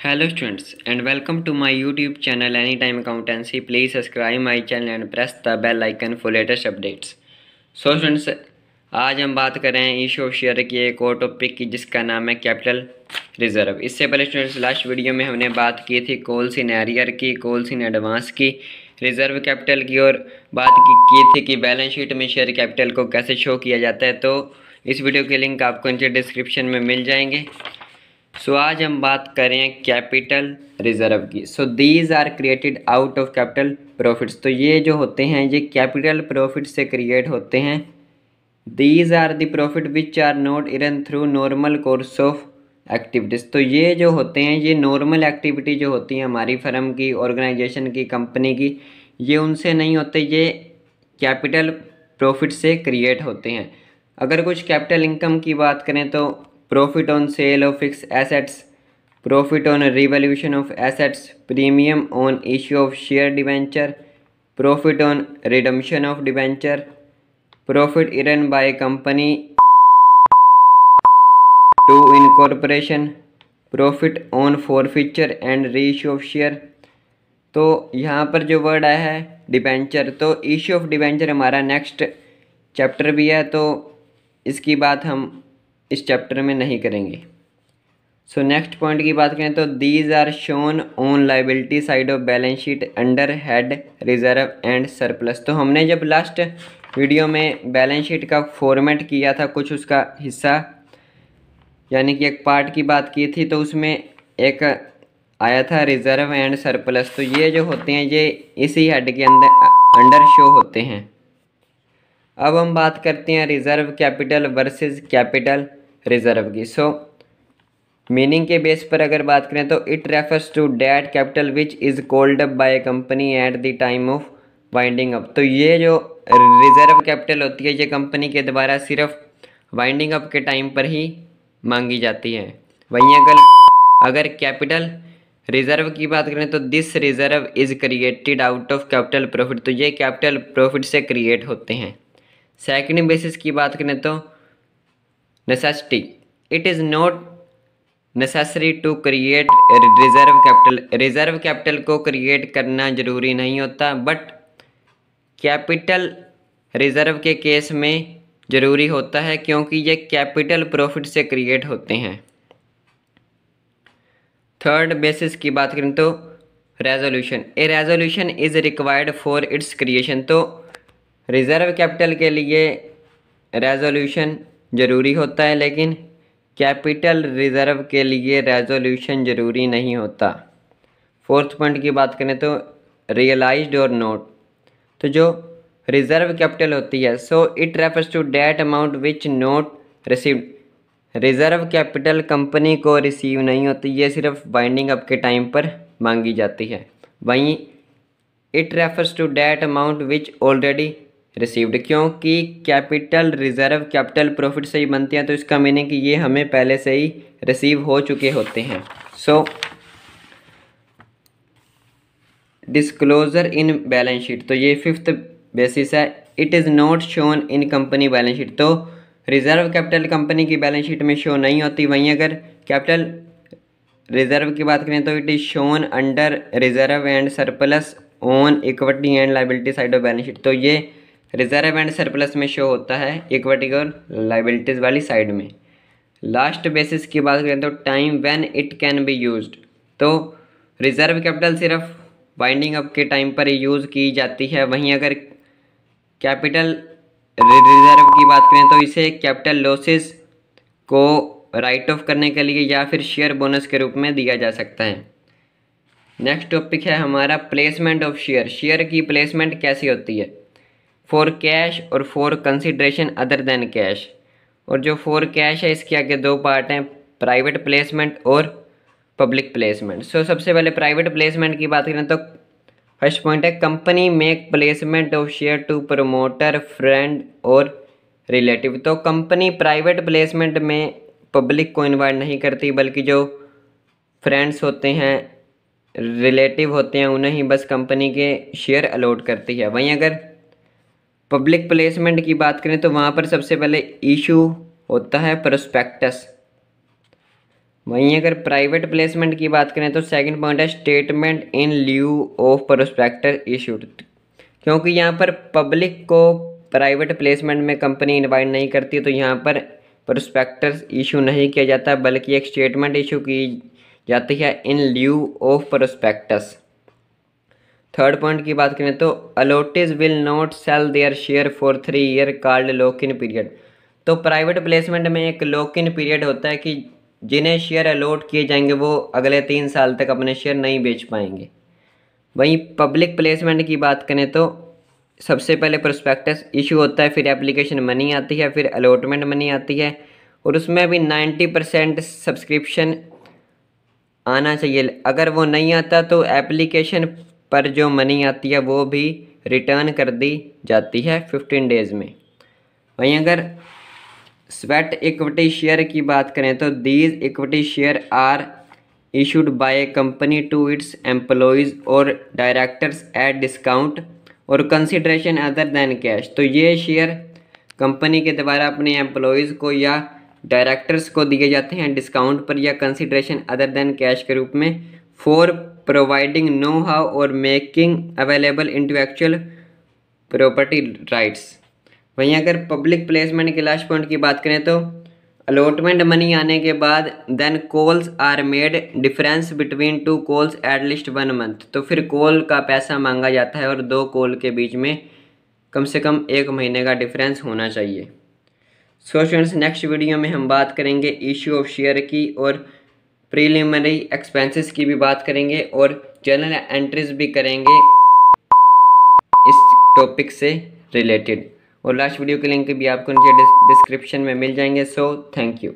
Hello students and welcome to my YouTube channel Anytime Accountancy. Please subscribe my channel and press the bell icon for latest updates. So students, आज हम बात कर रहे हैं issue of share की एक और टॉपिक की जिसका नाम है कैपिटल रिजर्व। इससे पहले स्टूडेंट्स लास्ट वीडियो में हमने बात की थी कॉल्स इन एरियर की, कॉल्स इन एडवांस की, रिजर्व कैपिटल की और बात की थी कि बैलेंस शीट में शेयर कैपिटल को कैसे शो किया जाता है। तो इस वीडियो के लिंक आपको नीचे डिस्क्रिप्शन में मिल जाएंगे। सो आज हम बात करें कैपिटल रिजर्व की। So these are created out of capital profits. तो ये जो होते हैं ये कैपिटल प्रॉफिट से क्रिएट होते हैं। These are the profit which are not earn through normal course of activities. तो ये जो होते हैं ये नॉर्मल एक्टिविटी जो होती है हमारी फर्म की, ऑर्गेनाइजेशन की, कंपनी की, ये उनसे नहीं होते, ये कैपिटल प्रॉफिट से क्रिएट होते हैं। अगर कुछ कैपिटल इनकम की बात करें तो profit on sale of fix assets, profit on revaluation of assets, premium on issue of share debenture, profit on redemption of debenture, profit earn by company to incorporation, profit on forfeiture and reissue of share. तो यहाँ पर जो word आया है debenture, तो issue of debenture हमारा next chapter भी है, तो इसकी बात हम इस चैप्टर में नहीं करेंगे। सो नेक्स्ट पॉइंट की बात करें तो these are shown on liability side of balance sheet under head reserve and surplus. तो हमने जब लास्ट वीडियो में बैलेंस शीट का फॉर्मेट किया था, कुछ उसका हिस्सा यानी कि एक पार्ट की बात की थी, तो उसमें एक आया था रिजर्व एंड सरप्लस। तो ये जो होते हैं ये इसी हेड के अंडर शो होते हैं। अब हम बात करते हैं reserve capital versus capital reserve की। सो मीनिंग के बेस पर अगर बात करें तो it refers to that capital which is called up by company at the time of winding up. तो ये जो रिजर्व कैपिटल होती है ये कंपनी के द्वारा सिर्फ वाइंडिंग अप के टाइम पर ही मांगी जाती है। वहीं अगर कैपिटल रिजर्व की बात करें तो this reserve is created out of capital profit. तो ये कैपिटल प्रॉफिट से क्रिएट होते हैं। सेकंड बेसिस की बात करें तो necessity, it is not necessary to create reserve capital. Reserve capital को क्रिएट करना जरूरी नहीं होता, बट कैपिटल रिजर्व के केस में ज़रूरी होता है क्योंकि ये कैपिटल प्रॉफिट से क्रिएट होते हैं। थर्ड बेसिस की बात करें तो resolution, A resolution is required for its creation. तो रिज़र्व कैपिटल के लिए रेजोल्यूशन ज़रूरी होता है लेकिन कैपिटल रिज़र्व के लिए रेजोल्यूशन ज़रूरी नहीं होता। फोर्थ पॉइंट की बात करें तो रियलाइज्ड और नोट। तो जो रिज़र्व कैपिटल होती है so it refers to that amount which not received. Reserve capital company को रिसीव नहीं होती, ये सिर्फ बाइंडिंग अप के टाइम पर मांगी जाती है। वहीं it refers to that amount which already received, क्योंकि कैपिटल रिजर्व कैपिटल प्रॉफिट से ही बनती है तो इसका मीनिंग कि ये हमें पहले से ही रिसीव हो चुके होते हैं। सो डिस्क्लोजर इन बैलेंस शीट, तो ये फिफ्थ बेसिस है। It is not shown in company balance sheet. तो रिजर्व कैपिटल कंपनी की बैलेंस शीट में शो नहीं होती। वहीं अगर कैपिटल रिजर्व की बात करें तो it is shown under reserve and surplus on equity and liability side of balance sheet. तो ये रिजर्व एंड सरप्लस में शो होता है इक्विटी और लाइबिलिटीज़ वाली साइड में। लास्ट बेसिस की बात करें तो time when it can be used. तो रिजर्व कैपिटल सिर्फ वाइंडिंग अप के टाइम पर यूज़ की जाती है। वहीं अगर कैपिटल रिजर्व की बात करें तो इसे कैपिटल लॉसेस को राइट ऑफ करने के लिए या फिर शेयर बोनस के रूप में दिया जा सकता है। नेक्स्ट टॉपिक है हमारा प्लेसमेंट ऑफ शेयर। शेयर की प्लेसमेंट कैसी होती है? फॉर कैश और for consideration other than cash. और जो फॉर कैश है इसके आगे दो पार्ट हैं, प्राइवेट प्लेसमेंट और पब्लिक प्लेसमेंट। सो सबसे पहले प्राइवेट प्लेसमेंट की बात करें तो फर्स्ट पॉइंट है company make placement of share to promoter friend और रिलेटिव। तो कंपनी प्राइवेट प्लेसमेंट में पब्लिक को इन्वाइट नहीं करती बल्कि जो फ्रेंड्स होते हैं, रिलेटिव होते हैं, उन्हें ही बस कंपनी के शेयर अलॉट करती है। वहीं अगर पब्लिक प्लेसमेंट की बात करें तो वहाँ पर सबसे पहले इशू होता है प्रोस्पेक्टस। वहीं अगर प्राइवेट प्लेसमेंट की बात करें तो सेकंड पॉइंट है statement in lieu of prospectus issued, क्योंकि यहाँ पर पब्लिक को प्राइवेट प्लेसमेंट में कंपनी इनवाइट नहीं करती तो यहाँ पर प्रोस्पेक्टस इशू नहीं किया जाता, बल्कि एक स्टेटमेंट इशू की जाती है in lieu of prospectus. Third point की बात करें तो allottees will not sell their share for 3 year called lock in period. तो प्राइवेट प्लेसमेंट में एक लॉक इन पीरियड होता है कि जिन्हें शेयर अलॉट किए जाएंगे वो अगले 3 साल तक अपने शेयर नहीं बेच पाएंगे। वहीं पब्लिक प्लेसमेंट की बात करें तो सबसे पहले प्रोस्पेक्टस इशू होता है, फिर एप्लीकेशन मनी आती है, फिर अलॉटमेंट मनी आती है, और उसमें भी 90% सब्सक्रिप्शन आना चाहिए। अगर वो नहीं आता तो एप्लीकेशन पर जो मनी आती है वो भी रिटर्न कर दी जाती है 15 डेज़ में। वहीं अगर स्वेट इक्विटी शेयर की बात करें तो these equity share are issued by company to its employees और डायरेक्टर्स एट डिस्काउंट और कंसिडरेशन अदर देन कैश। तो ये शेयर कंपनी के द्वारा अपने एम्प्लॉयज़ को या डायरेक्टर्स को दिए जाते हैं डिस्काउंट पर या कंसिडरेशन अदर देन कैश के रूप में, फॉर प्रोवाइडिंग नो हाउ और making available intellectual property rights. वहीं अगर पब्लिक प्लेसमेंट के लास्ट पॉइंट की बात करें तो अलॉटमेंट मनी आने के बाद then calls are made difference between 2 calls at least 1 month. तो फिर कॉल का पैसा मांगा जाता है और 2 कॉल के बीच में कम से कम 1 महीने का डिफरेंस होना चाहिए। सो स्टूडेंट्स, नेक्स्ट वीडियो में हम बात करेंगे इश्यू ऑफ शेयर की और प्रीलिमिनरी एक्सपेंसेस की भी बात करेंगे और जर्नल एंट्रीज भी करेंगे इस टॉपिक से रिलेटेड, और लास्ट वीडियो के लिंक भी आपको नीचे डिस्क्रिप्शन में मिल जाएंगे। So thank you.